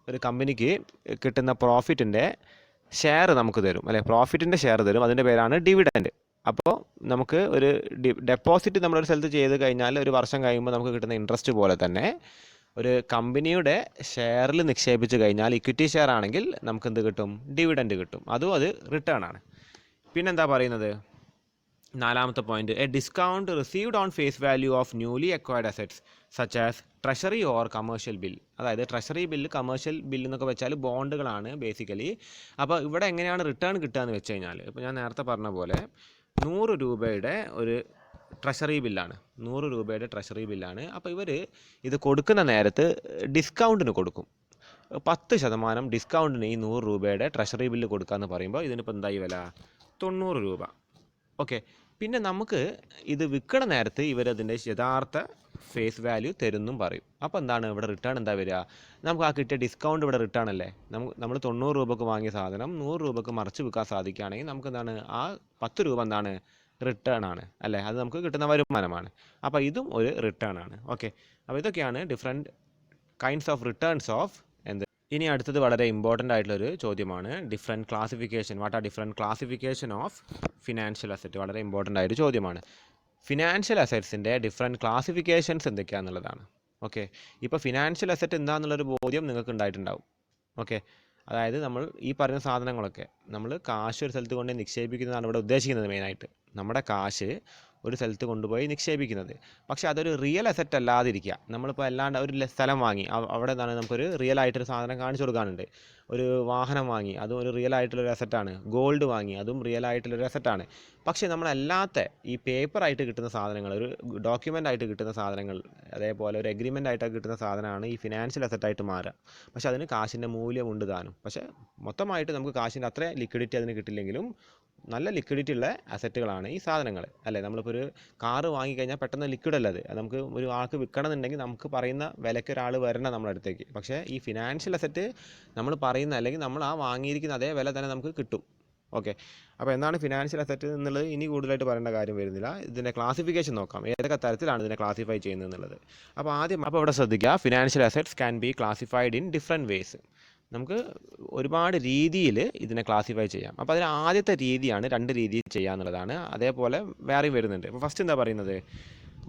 ഒരു കമ്പനിക്ക് കിട്ടുന്ന പ്രോഫിറ്റിൻ്റെ ഷെയർ നമുക്ക് തരും അല്ലേ? പ്രോഫിറ്റിൻ്റെ ഷെയർ തരും, അതിൻ്റെ പേരാണ് ഡിവിഡൻഡ്. അപ്പോൾ നമുക്ക് ഒരു ഡെപ്പോസിറ്റ് നമ്മളൊരു സ്ഥലത്ത് ചെയ്ത് കഴിഞ്ഞാൽ ഒരു വർഷം കഴിയുമ്പോൾ നമുക്ക് കിട്ടുന്ന ഇൻട്രസ്റ്റ് പോലെ തന്നെ ഒരു കമ്പനിയുടെ ഷെയറിൽ നിക്ഷേപിച്ച് കഴിഞ്ഞാൽ ഇക്വിറ്റി ഷെയർ ആണെങ്കിൽ നമുക്ക് എന്ത് കിട്ടും, ഡിവിഡൻഡ് കിട്ടും. അതും അത് റിട്ടേൺ ആണ്. പിന്നെന്താ പറയുന്നത്, നാലാമത്തെ point, a discount received on face value of newly acquired assets such as treasury or commercial bill. അതായത് ട്രഷറി ബില്ല്, കമേഴ്ഷ്യൽ ബില്ല് എന്നൊക്കെ വെച്ചാൽ ബോണ്ടുകളാണ് ബേസിക്കലി. അപ്പോൾ ഇവിടെ എങ്ങനെയാണ് റിട്ടേൺ കിട്ടുക എന്ന് വെച്ച് കഴിഞ്ഞാൽ, ഇപ്പോൾ ഞാൻ നേരത്തെ പറഞ്ഞ പോലെ 100 രൂപയുടെ ഒരു ട്രഷറി ബില്ലാണ്, 100 രൂപയുടെ ട്രഷറി ബില്ലാണ്. അപ്പോൾ ഇവർ ഇത് കൊടുക്കുന്ന നേരത്ത് ഡിസ്കൗണ്ടിന് കൊടുക്കും. 10% ഡിസ്കൗണ്ടിന് ഈ 100 രൂപയുടെ ട്രഷറി ബില്ല് കൊടുക്കാമെന്ന് പറയുമ്പോൾ ഇതിനിപ്പോൾ എന്തായി വില? 90 രൂപ. ഓക്കെ. പിന്നെ നമുക്ക് ഇത് വിൽക്കണ നേരത്ത് ഇവരതിൻ്റെ യഥാർത്ഥ ഫേസ് വാല്യൂ തരുന്നും പറയും. അപ്പോൾ എന്താണ് ഇവിടെ റിട്ടേൺ എന്താ വരിക? നമുക്ക് ആ കിട്ടിയ ഡിസ്കൗണ്ട് ഇവിടെ റിട്ടേൺ അല്ലേ? നമ്മൾ 90 രൂപക്ക് വാങ്ങിയ സാധനം 100 രൂപക്ക് മറിച്ച് വിൽക്കാൻ സാധിക്കുകയാണെങ്കിൽ നമുക്ക് എന്താണ് ആ 10 രൂപ എന്താണ് റിട്ടേൺ ആണ് അല്ലേ? അത് നമുക്ക് കിട്ടുന്ന വരുമാനമാണ്. അപ്പോൾ ഇതും ഒരു റിട്ടേൺ ആണ്. ഓക്കെ. അപ്പോൾ ഇതൊക്കെയാണ് different kinds of returns of എന്ത്. ഇനി അടുത്തത് വളരെ ഇമ്പോർട്ടൻ്റ് ആയിട്ടുള്ളൊരു ചോദ്യമാണ് different classification. What are different classification of financial asset? വളരെ ഇമ്പോർട്ടൻ്റ് ആയൊരു ചോദ്യമാണ്. ഫിനാൻഷ്യൽ അസറ്റ്സിൻ്റെ ഡിഫറെൻറ്റ് ക്ലാസിഫിക്കേഷൻസ് എന്തൊക്കെയാണെന്നുള്ളതാണ്. ഓക്കെ. ഇപ്പോൾ ഫിനാൻഷ്യൽ അസറ്റ് എന്താണെന്നുള്ളൊരു ബോധ്യം നിങ്ങൾക്ക് ഉണ്ടായിട്ടുണ്ടാവും. ഓക്കെ. അതായത് നമ്മൾ ഈ പറയുന്ന സാധനങ്ങളൊക്കെ നമ്മൾ കാശ് ഒരു സ്ഥലത്ത് കൊണ്ട് നിക്ഷേപിക്കുന്നതാണ് ഇവിടെ ഉദ്ദേശിക്കുന്നത്. മെയിനായിട്ട് നമ്മുടെ കാശ് ഒരു സ്ഥലത്ത് കൊണ്ടുപോയി നിക്ഷേപിക്കുന്നത്. പക്ഷേ അതൊരു റിയൽ അസറ്റ് അല്ലാതിരിക്കുക. നമ്മളിപ്പോൾ അല്ലാണ്ട് ഒരു സ്ഥലം വാങ്ങി അവിടെ എന്താണ് നമുക്കൊരു റിയൽ ആയിട്ടൊരു സാധനം കാണിച്ചു കൊടുക്കാനുണ്ട്. ഒരു വാഹനം വാങ്ങി, അതും ഒരു റിയൽ ആയിട്ടുള്ളൊരു അസറ്റാണ്. ഗോൾഡ് വാങ്ങി, അതും റിയൽ ആയിട്ടുള്ളൊരു അസറ്റാണ്. പക്ഷേ നമ്മളല്ലാത്ത ഈ പേപ്പറായിട്ട് കിട്ടുന്ന സാധനങ്ങൾ, ഒരു ഡോക്യുമെൻ്റ് ആയിട്ട് കിട്ടുന്ന സാധനങ്ങൾ, അതേപോലെ ഒരു എഗ്രിമെൻ്റ് ആയിട്ട് കിട്ടുന്ന സാധനമാണ് ഈ ഫിനാൻഷ്യൽ അസറ്റായിട്ട് മാറുക. പക്ഷേ അതിന് കാശിൻ്റെ മൂല്യമുണ്ട് താനും. പക്ഷേ മൊത്തമായിട്ട് നമുക്ക് കാശിൻ്റെ അത്ര ലിക്വിഡിറ്റി അതിന് കിട്ടില്ലെങ്കിലും നല്ല ലിക്വിഡിറ്റി ഉള്ള അസറ്റുകളാണ് ഈ സാധനങ്ങൾ അല്ലേ? നമ്മളിപ്പോൾ ഒരു കാറ് വാങ്ങിക്കഴിഞ്ഞാൽ പെട്ടെന്ന് ലിക്വിഡ് അല്ല അത്. നമുക്ക് ഒരു ആൾക്ക് വിൽക്കണമെന്നുണ്ടെങ്കിൽ നമുക്ക് പറയുന്ന വിലയ്ക്ക് ഒരാൾ വരണം നമ്മുടെ അടുത്തേക്ക്. പക്ഷേ ഈ ഫിനാൻഷ്യൽ അസറ്റ് നമ്മൾ പറയുന്ന അല്ലെങ്കിൽ നമ്മൾ ആ വാങ്ങിയിരിക്കുന്ന അതേ വില തന്നെ നമുക്ക് കിട്ടും. ഓക്കെ. അപ്പോൾ എന്താണ് ഫിനാൻഷ്യൽ അസറ്റ് എന്നുള്ളത് ഇനി കൂടുതലായിട്ട് പറയേണ്ട കാര്യം വരുന്നില്ല. ഇതിൻ്റെ ക്ലാസിഫിക്കേഷൻ നോക്കാം, ഏതൊക്കെ തരത്തിലാണ് ഇതിനെ ക്ലാസിഫൈ ചെയ്യുന്നത് എന്നുള്ളത്. അപ്പോൾ ഇവിടെ ശ്രദ്ധിക്കുക, financial assets can be classified in different ways. നമുക്ക് ഒരുപാട് രീതിയിൽ ഇതിനെ ക്ലാസിഫൈ ചെയ്യാം. അപ്പോൾ അതിന് ആദ്യത്തെ രീതിയാണ് 2 രീതിയിൽ ചെയ്യാന്നുള്ളതാണ്. അതേപോലെ വേറെയും വരുന്നുണ്ട്. അപ്പോൾ ഫസ്റ്റ് എന്താ പറയുന്നത്?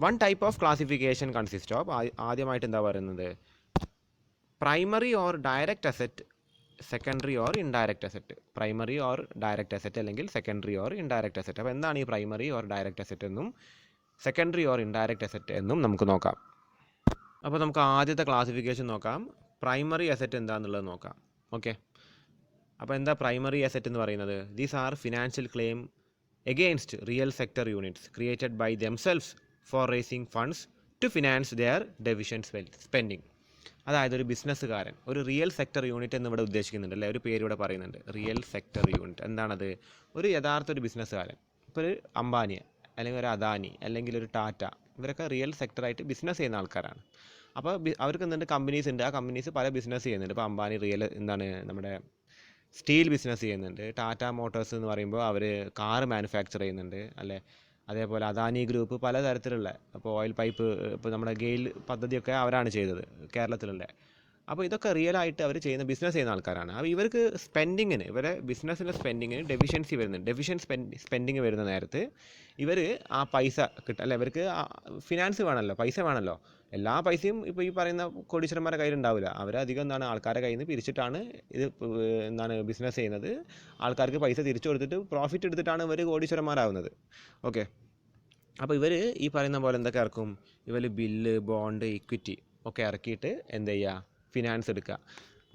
1 type of classification consist of, ആദ്യമായിട്ട് എന്താ പറയുന്നത്? Primary or direct asset, secondary or indirect asset. Primary or direct asset അല്ലെങ്കിൽ സെക്കൻഡറി ഓർ ഇൻഡയറക്റ്റ് അസറ്റ്. അപ്പോൾ എന്താണ് ഈ പ്രൈമറി ഓർ ഡയറക്റ്റ് അസറ്റ് എന്നും സെക്കൻഡറി ഓർ ഇൻഡയറക്റ്റ് അസറ്റ് എന്നും നമുക്ക് നോക്കാം. അപ്പോൾ നമുക്ക് ആദ്യത്തെ ക്ലാസിഫിക്കേഷൻ നോക്കാം. പ്രൈമറി അസറ്റ് എന്താണെന്നുള്ളത് നോക്കാം. ഓക്കെ. അപ്പോൾ എന്താ പ്രൈമറി അസറ്റ് എന്ന് പറയുന്നത്? These are financial claim against real sector units created by themselves for raising funds to finance their division spending. അതായത് ഒരു ബിസിനസ്സുകാരൻ ഒരു റിയൽ സെക്ടർ യൂണിറ്റ് എന്നിവിടെ ഉദ്ദേശിക്കുന്നുണ്ട് അല്ലേ? ഒരു പേര് ഇവിടെ പറയുന്നുണ്ട്, റിയൽ സെക്ടർ യൂണിറ്റ്. എന്താണത്? ഒരു യഥാർത്ഥ ഒരു ബിസിനസ്സുകാരൻ, ഇപ്പോൾ ഒരു അംബാനി അല്ലെങ്കിൽ ഒരു അദാനി അല്ലെങ്കിൽ ഒരു ടാറ്റ, ഇവരൊക്കെ റിയൽ സെക്ടറായിട്ട് ബിസിനസ് ചെയ്യുന്ന ആൾക്കാരാണ്. അപ്പോൾ അവർക്ക് എന്തുണ്ട്? കമ്പനീസ് ഉണ്ട്. ആ കമ്പനീസ് പല ബിസിനസ് ചെയ്യുന്നുണ്ട്. ഇപ്പോൾ അംബാനി നമ്മുടെ സ്റ്റീൽ ബിസിനസ് ചെയ്യുന്നുണ്ട്. ടാറ്റ മോട്ടോഴ്സ് എന്ന് പറയുമ്പോൾ അവർ കാർ മാനുഫാക്ചർ ചെയ്യുന്നുണ്ട് അല്ലേ? അതേപോലെ അദാനി ഗ്രൂപ്പ് പലതരത്തിലുള്ള, ഇപ്പോൾ ഓയിൽ പൈപ്പ്, ഇപ്പോൾ നമ്മുടെ ഗെയിൽ പദ്ധതിയൊക്കെ അവരാണ് ചെയ്തത് കേരളത്തിലുള്ള. അപ്പോൾ ഇതൊക്കെ റിയലായിട്ട് അവർ ബിസിനസ് ചെയ്യുന്ന ആൾക്കാരാണ്. അപ്പോൾ ഇവർക്ക് സ്പെൻഡിങ്ങിന്, ഇവരെ ബിസിനസ്സിൻ്റെ സ്പെൻഡിങ്ങിന് ഡെഫിഷ്യൻസി വരുന്നുണ്ട്. സ്പെൻഡിങ് വരുന്ന നേരത്ത് ഇവർ ആ പൈസ അല്ല, ഇവർക്ക് ഫിനാൻസ് വേണമല്ലോ, പൈസ വേണമല്ലോ. എല്ലാ പൈസയും ഇപ്പോൾ ഈ പറയുന്ന കോടീശ്വരന്മാരുടെ കയ്യിലുണ്ടാവില്ല. അവരധികം ആൾക്കാരുടെ കയ്യിൽ നിന്ന് പിരിച്ചിട്ടാണ് ഇത് ബിസിനസ് ചെയ്യുന്നത്. ആൾക്കാർക്ക് പൈസ തിരിച്ചു കൊടുത്തിട്ട് പ്രോഫിറ്റ് എടുത്തിട്ടാണ് ഇവർ കോടീശ്വരന്മാരാകുന്നത്. ഓക്കെ. അപ്പോൾ ഇവർ ഈ പറയുന്ന പോലെ എന്തൊക്കെ ഇറക്കും? ഇവർ ബില്ല്, ബോണ്ട്, ഇക്വിറ്റി ഒക്കെ ഇറക്കിയിട്ട് എന്ത് ചെയ്യുക? ഫിനാൻസ് എടുക്കുക.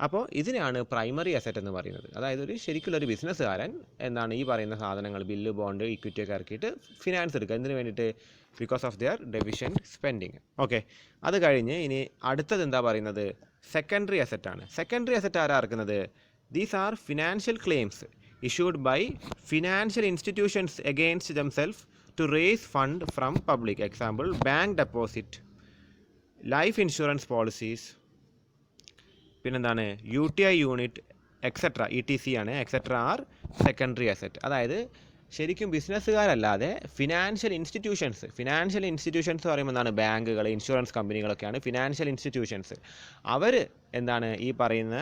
അപ്പോൾ ഇതിനാണ് പ്രൈമറി അസറ്റ് എന്ന് പറയുന്നത്. അതായത് ശരിക്കുള്ളൊരു ബിസിനസ്സുകാരൻ ഈ പറയുന്ന സാധനങ്ങൾ, ബില്ല്, ബോണ്ട്, ഇക്വിറ്റി ഒക്കെ ഇറക്കിയിട്ട് ഫിനാൻസ് എടുക്കുക. എന്തിനു വേണ്ടിയിട്ട്? Because of their deficient spending. Okay. അത് കഴിഞ്ഞ് ഇനി അടുത്തത് എന്താ പറയുന്നത്? സെക്കൻഡറി അസറ്റാണ്. സെക്കൻഡറി അസറ്റ് ആരാ ഇറക്കുന്നത്? These are financial claims issued by financial institutions against themself to raise fund from public. Example bank deposit, life insurance policies, പിന്നെന്താണ് UTI യൂണിറ്റ്, എക്സെട്ര. ETC ആണ്. Etcetera are secondary asset. അതായത് ശരിക്കും ബിസിനസ്സുകാരല്ലാതെ financial institutions എന്ന് പറയുമ്പോൾ എന്താണ്? ബാങ്കുകൾ, insurance കമ്പനികളൊക്കെയാണ് ഫിനാൻഷ്യൽ ഇൻസ്റ്റിറ്റ്യൂഷൻസ്. അവർ ഈ പറയുന്ന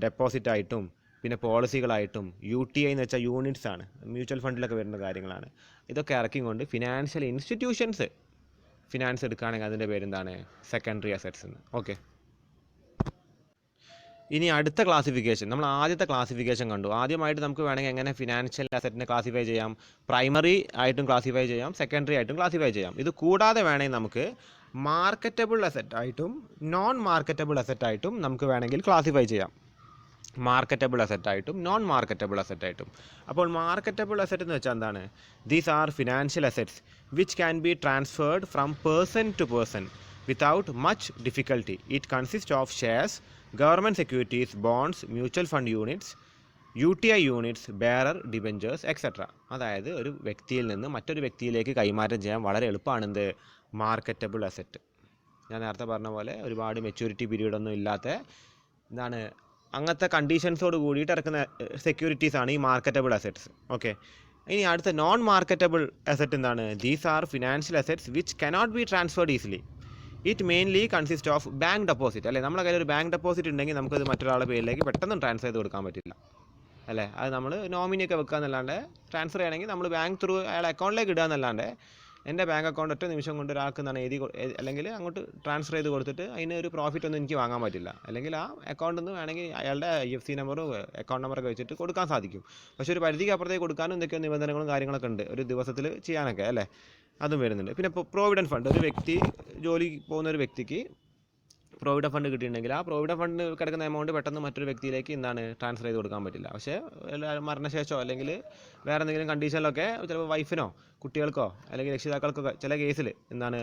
ഡെപ്പോസിറ്റായിട്ടും പിന്നെ പോളിസികളായിട്ടും, UTI എന്ന് വെച്ചാൽ യൂണിറ്റ്സ് ആണ്, മ്യൂച്വൽ ഫണ്ടിലൊക്കെ വരുന്ന കാര്യങ്ങളാണ്. ഇതൊക്കെ ഇറക്കിക്കൊണ്ട് ഫിനാൻഷ്യൽ ഇൻസ്റ്റിറ്റ്യൂഷൻസ് ഫിനാൻസ് എടുക്കുകയാണെങ്കിൽ അതിൻ്റെ പേരെന്താണ്? സെക്കൻഡറി അസറ്റ്സ് എന്ന്. ഓക്കെ. ഇനി അടുത്ത ക്ലാസിഫിക്കേഷൻ, നമ്മൾ ആദ്യത്തെ ക്ലാസിഫിക്കേഷൻ കണ്ടു. ആദ്യമായിട്ട് നമുക്ക് വേണമെങ്കിൽ എങ്ങനെ ഫിനാൻഷ്യൽ അസറ്റിനെ ക്ലാസിഫൈ ചെയ്യാം? പ്രൈമറി ആയിട്ടും ക്ലാസിഫൈ ചെയ്യാം, സെക്കൻഡറി ആയിട്ടും ക്ലാസിഫൈ ചെയ്യാം. ഇത് കൂടാതെ വേണമെങ്കിൽ നമുക്ക് മാർക്കറ്റബിൾ അസറ്റായിട്ടും നോൺ മാർക്കറ്റബിൾ അസറ്റായിട്ടും നമുക്ക് വേണമെങ്കിൽ ക്ലാസിഫൈ ചെയ്യാം. മാർക്കറ്റബിൾ അസറ്റായിട്ടും നോൺ മാർക്കറ്റബിൾ അസറ്റായിട്ടും. അപ്പോൾ മാർക്കറ്റബിൾ അസറ്റ് എന്ന് വെച്ചാൽ എന്താണ്? These are financial assets which can be transferred from person to person without much difficulty. It consist of shares, government securities, bonds, mutual fund units, UTI units, bearer debentures etcetera. അതായത് ഒരു വ്യക്തിയിൽ നിന്ന് മറ്റൊരു വ്യക്തിയിലേക്ക് കൈമാറ്റം ചെയ്യാൻ വളരെ എളുപ്പമാണെന്ത്? Marketable asset. ഞാൻ നേരത്തെ പറഞ്ഞ പോലെ ഒരുപാട് മെച്യൂരിറ്റി പീരീഡൊന്നും ഇല്ലാത്ത എന്താണ് അങ്ങനത്തെ കണ്ടീഷൻസോട് കൂടിയിട്ട് ഇറക്കുന്ന സെക്യൂരിറ്റീസാണ് ഈ മാർക്കറ്റബിൾ അസറ്റ്സ്. ഓക്കെ, ഇനി അടുത്ത നോൺ മാർക്കറ്റബിൾ അസറ്റ് എന്താണ്? These are financial assets which cannot be transferred easily. It mainly consist of bank deposit. അല്ലേ, നമ്മുടെ കയ്യിൽ ഒരു ബാങ്ക് ഡെപ്പോസിറ്റ് ഉണ്ടെങ്കിൽ നമുക്കത് മറ്റൊരാളുടെ പേരിലേക്ക് പെട്ടെന്ന് ട്രാൻസ്ഫർ ചെയ്ത് കൊടുക്കാൻ പറ്റില്ല. അല്ലേ, അത് നമ്മൾ നോമിനിയൊക്കെ വെക്കുക എന്നല്ലാണ്ട് ട്രാൻസ്ഫർ ചെയ്യണമെങ്കിൽ നമ്മൾ ബാങ്ക് ത്രൂ അയാളെ അക്കൗണ്ടിലേക്ക് ഇടുക എന്നല്ലാണ്ട് എൻ്റെ ബാങ്ക് അക്കൗണ്ട് ഒറ്റ നിമിഷം കൊണ്ട് ഒരാൾക്ക് എന്താണ് അല്ലെങ്കിൽ അങ്ങോട്ട് ട്രാൻസ്ഫർ ചെയ്ത് കൊടുത്തിട്ട് അതിന് ഒരു പ്രോഫിറ്റ് ഒന്നും എനിക്ക് വാങ്ങാൻ പറ്റില്ല. അല്ലെങ്കിൽ ആ അക്കൗണ്ടിൽ നിന്ന് വേണമെങ്കിൽ അയാളുടെ IFSC നമ്പറും അക്കൗണ്ട് നമ്പറൊക്കെ വെച്ചിട്ട് കൊടുക്കാൻ സാധിക്കും. പക്ഷേ ഒരു പരിധിക്ക് അപ്പുറത്തേക്ക് കൊടുക്കാനും എന്തൊക്കെയോ നിബന്ധനകളും കാര്യങ്ങളൊക്കെ ഉണ്ട് ഒരു ദിവസത്തിൽ ചെയ്യാനൊക്കെ. അല്ലേ, അതും വരുന്നുണ്ട്. പിന്നെ ഇപ്പോൾ പ്രോവിഡൻറ്റ് ഫണ്ട്, ഒരു വ്യക്തി ജോലി പോകുന്ന ഒരു വ്യക്തിക്ക് പ്രോവിഡൻറ്റ് ഫണ്ട് കിട്ടിയിട്ടുണ്ടെങ്കിൽ ആ പ്രോവിഡൻറ്റ് ഫണ്ട് കിടക്കുന്ന എമൗണ്ട് പെട്ടെന്ന് മറ്റൊരു വ്യക്തിയിലേക്ക് എന്താണ് ട്രാൻസ്ഫർ ചെയ്ത് കൊടുക്കാൻ പറ്റില്ല. പക്ഷേ മരണശേഷമോ അല്ലെങ്കിൽ വേറെ എന്തെങ്കിലും കണ്ടീഷനിലൊക്കെ ചിലപ്പോൾ വൈഫിനോ കുട്ടികൾക്കോ അല്ലെങ്കിൽ രക്ഷിതാക്കൾക്കൊക്കെ ചില കേസിൽ എന്താണ്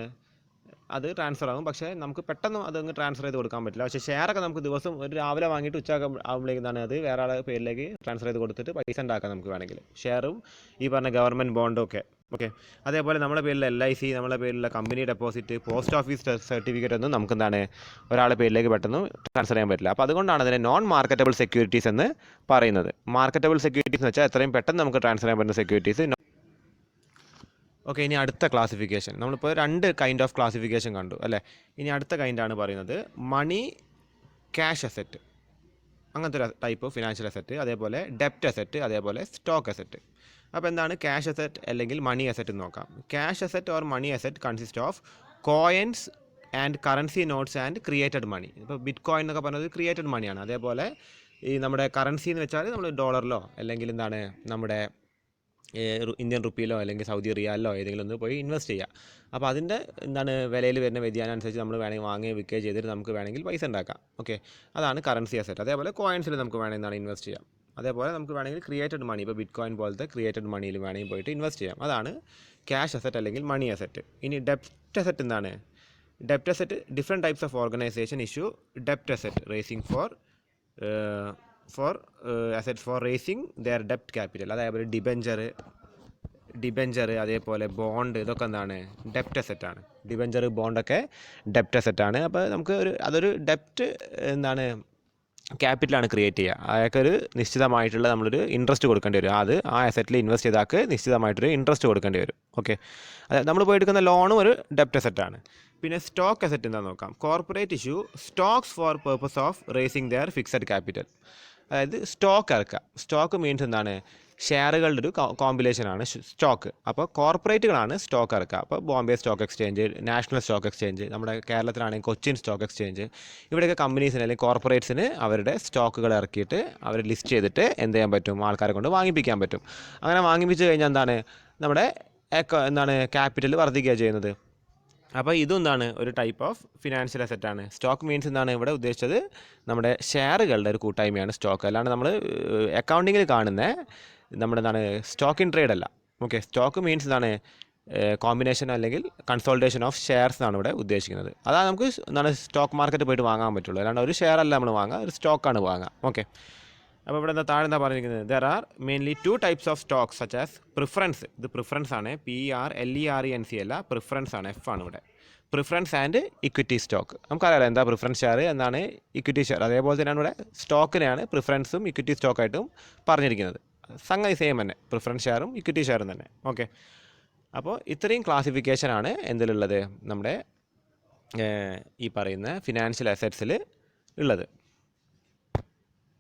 അത് ട്രാൻസ്ഫർ ആകും. പക്ഷേ നമുക്ക് പെട്ടെന്ന് അതങ്ങ് ട്രാൻസ്ഫർ ചെയ്ത് കൊടുക്കാൻ പറ്റില്ല. പക്ഷേ ഷെയറൊക്കെ നമുക്ക് ദിവസം ഒരു രാവിലെ വാങ്ങിയിട്ട് ആകുമ്പോഴേക്കും എന്താണ് അത് വേറെ ആളുടെ പേരിലേക്ക് ട്രാൻസ്ഫർ ചെയ്ത് കൊടുത്തിട്ട് പൈസ ഉണ്ടാക്കാം നമുക്ക് വേണമെങ്കിൽ. ഷെയറും ഈ പറഞ്ഞ ഗവൺമെൻറ് ബോണ്ടും ഒക്കെ. ഓക്കെ, അതേപോലെ നമ്മുടെ പേരിൽ LIC, നമ്മുടെ പേരിലുള്ള company deposit, post office certificate ഒന്നും നമുക്ക് എന്താണ് ഒരാളുടെ പേരിലേക്ക് പെട്ടെന്ന് ട്രാൻസ്ഫർ ചെയ്യാൻ പറ്റില്ല. അപ്പോൾ അതുകൊണ്ടാണ് അതിനെ നോൺ മാർക്കറ്റബിൾ സെക്യൂരിറ്റീസ് എന്ന് പറയുന്നത്. മാർക്കറ്റബിൾ സെക്യൂരിറ്റീസ് എന്ന് വെച്ചാൽ എത്രയും പെട്ടെന്ന് നമുക്ക് ട്രാൻസ്ഫർ ചെയ്യാൻ പറ്റുന്ന സെക്യൂരിറ്റീസ്. ഓക്കെ, ഇനി അടുത്ത ക്ലാസിഫിക്കേഷൻ. നമ്മളിപ്പോൾ 2 കൈൻഡ് ഓഫ് ക്ലാസിഫിക്കേഷൻ കണ്ടു അല്ലേ. ഇനി അടുത്ത കൈൻഡാണ് പറയുന്നത് മണി ക്യാഷ് അസറ്റ്, അങ്ങനത്തെ ഒരു ടൈപ്പ് ഓഫ് ഫിനാൻഷ്യൽ അസറ്റ്. അതേപോലെ ഡെപ്റ്റ് അസറ്റ്, അതേപോലെ സ്റ്റോക്ക് അസറ്റ്. അപ്പോൾ എന്താണ് ക്യാഷ് അസറ്റ് അല്ലെങ്കിൽ മണി അസറ്റ് എന്ന് നോക്കാം. Cash asset or money asset consist of coins and currency notes and created money. ഇപ്പോൾ ബിറ്റ് കോയിൻ എന്നൊക്കെ പറഞ്ഞത് ക്രിയേറ്റഡ് മണിയാണ്. അതേപോലെ ഈ നമ്മുടെ കറൻസി എന്ന് വെച്ചാൽ നമ്മൾ ഡോളറിലോ അല്ലെങ്കിൽ എന്താണ് നമ്മുടെ ഇന്ത്യൻ റുപ്പിയിലോ അല്ലെങ്കിൽ സൗദി റിയാലിലോ ഏതെങ്കിലും ഒന്ന് പോയി ഇൻവെസ്റ്റ് ചെയ്യുക. അപ്പോൾ അതിൻ്റെ എന്താണ് വിലയിൽ വരുന്ന വ്യതിയാനം അനുസരിച്ച് നമ്മൾ വേണമെങ്കിൽ വാങ്ങുകയോ വിൽക്കുകയോ ചെയ്തിട്ട് നമുക്ക് വേണമെങ്കിൽ പൈസ ഉണ്ടാക്കാം. ഓക്കെ, അതാണ് കറൻസി അസറ്റ്. അതേപോലെ കോയിൻസിൽ നമുക്ക് വേണമെങ്കിൽ എന്താണ് ഇൻവെസ്റ്റ് ചെയ്യാം. അതേപോലെ നമുക്ക് വേണമെങ്കിൽ ക്രിയേറ്റഡ് മണി, ഇപ്പോൾ ബിറ്റ് കോയിൻ പോലത്തെ ക്രിയേറ്റഡ് മണിയിൽ വേണമെങ്കിൽ പോയിട്ട് ഇൻവെസ്റ്റ് ചെയ്യാം. അതാണ് ക്യാഷ് അസറ്റ് അല്ലെങ്കിൽ മണി അസറ്റ്. ഇനി ഡെപ്റ്റ് അസറ്റ് എന്താണ്? ഡെപ്റ്റ് asset different types of organisation issue ഡെപ്റ്റ് asset racing four assets four racing there ഡെപ്റ്റ് capital. അതേപോലെ ഡിബെഞ്ചർ അതേപോലെ ബോണ്ട്, ഇതൊക്കെ എന്താണ് ഡെപ്റ്റ് അസറ്റാണ്. ഡിബെഞ്ചർ ബോണ്ടൊക്കെ ഡെപ്റ്റ് അസറ്റാണ്. അപ്പോൾ നമുക്ക് അതൊരു ഡെപ്റ്റ് എന്താണ് ക്യാപിറ്റലാണ് ക്രിയേറ്റ് ചെയ്യുക. അയാൾക്കൊരു നിശ്ചിതമായിട്ടുള്ള നമ്മളൊരു ഇൻട്രസ്റ്റ് കൊടുക്കേണ്ടി വരും. അത് ആ അസറ്റിൽ ഇൻവെസ്റ്റ് ചെയ്താൾക്ക് നിശ്ചിതമായിട്ടൊരു ഇൻട്രസ്റ്റ് കൊടുക്കേണ്ടി വരും. ഓക്കെ, അതെ, നമ്മൾ പോയി എടുക്കുന്ന ലോണും ഒരു ഡെപ്റ്റ് അസറ്റാണ്. പിന്നെ സ്റ്റോക്ക് അസറ്റ് എന്താണെന്ന് നോക്കാം. Corporate issue stocks for purpose of raising their fixed capital. അതായത് സ്റ്റോക്ക് ഇറക്കുക. സ്റ്റോക്ക് മീൻസ് എന്താണ്? ഷെയറുകളുടെ ഒരു കോമ്പിനേഷനാണ് സ്റ്റോക്ക്. അപ്പോൾ കോർപ്പറേറ്റുകളാണ് സ്റ്റോക്ക് ഇറക്കുക. അപ്പോൾ Bombay stock exchange, national stock exchange, നമ്മുടെ കേരളത്തിലാണെങ്കിൽ കൊച്ചിൻ സ്റ്റോക്ക് എക്സ്ചേഞ്ച്, ഇവിടെയൊക്കെ കമ്പനീസിന് അല്ലെങ്കിൽ കോർപ്പറേറ്റ്സിന് അവരുടെ സ്റ്റോക്കുകൾ ഇറക്കിയിട്ട് അവർ ലിസ്റ്റ് ചെയ്തിട്ട് എന്ത് ചെയ്യാൻ പറ്റും? ആൾക്കാരെ കൊണ്ട് വാങ്ങിപ്പിക്കാൻ പറ്റും. അങ്ങനെ വാങ്ങിപ്പിച്ച് കഴിഞ്ഞാൽ എന്താണ് നമ്മുടെ ക്യാപിറ്റൽ വർദ്ധിക്കുക ചെയ്യുന്നത്. അപ്പോൾ ഇതെന്താണ് ഒരു ടൈപ്പ് ഓഫ് ഫിനാൻഷ്യൽ അസറ്റാണ്. സ്റ്റോക്ക് മീൻസ് എന്താണ് ഇവിടെ ഉദ്ദേശിച്ചത്? നമ്മുടെ ഷെയറുകളുടെ ഒരു കൂട്ടായ്മയാണ് സ്റ്റോക്ക്. അല്ലാണ്ട് നമ്മൾ അക്കൗണ്ടിങ്ങിൽ കാണുന്ന നമ്മുടെ എന്താണ് സ്റ്റോക്ക് ഇൻ ട്രേഡ് അല്ല. ഓക്കെ, സ്റ്റോക്ക് മീൻസ് എന്താണ് കോമ്പിനേഷൻ അല്ലെങ്കിൽ കൺസോൾട്ടേഷൻ ഓഫ് ഷെയർസ് എന്നാണ് ഇവിടെ ഉദ്ദേശിക്കുന്നത്. അതാണ് നമുക്ക് എന്താണ് സ്റ്റോക്ക് മാർക്കറ്റ് പോയിട്ട് വാങ്ങാൻ പറ്റുള്ളൂ. അല്ലാണ്ട് ഒരു ഷെയർ അല്ല നമ്മൾ വാങ്ങുക, ഒരു സ്റ്റോക്കാണ് വാങ്ങുക. ഓക്കെ, അപ്പോൾ ഇവിടെ താഴെ പറഞ്ഞിരിക്കുന്നത് there are mainly 2 types of Stokes such as preference. ഇത് പ്രിഫറൻസ് ആണ്, PREFRENC അല്ല, പ്രിഫറൻസ് ആണ്, F ആണ് ഇവിടെ. Preference and equity stock. നമുക്കറിയാലോ എന്താ പ്രിഫറൻസ് ഷെയർ, എന്താണ് ഇക്വിറ്റി ഷെയർ. അതേപോലെ തന്നെയാണ് ഇവിടെ സ്റ്റോക്കിനെയാണ് പ്രിഫറൻസും ഇക്വിറ്റി സ്റ്റോക്കായിട്ടും പറഞ്ഞിരിക്കുന്നത്. സംഗതി സെയിം തന്നെ, പ്രിഫറൻസ് ഷെയറും ഇക്വിറ്റി ഷെയറും തന്നെ. ഓക്കെ, അപ്പോൾ ഇത്രയും ക്ലാസിഫിക്കേഷനാണ് എന്തിലുള്ളത്? നമ്മുടെ ഈ പറയുന്ന ഫിനാൻഷ്യൽ അസറ്റ്സിൽ ഉള്ളത്.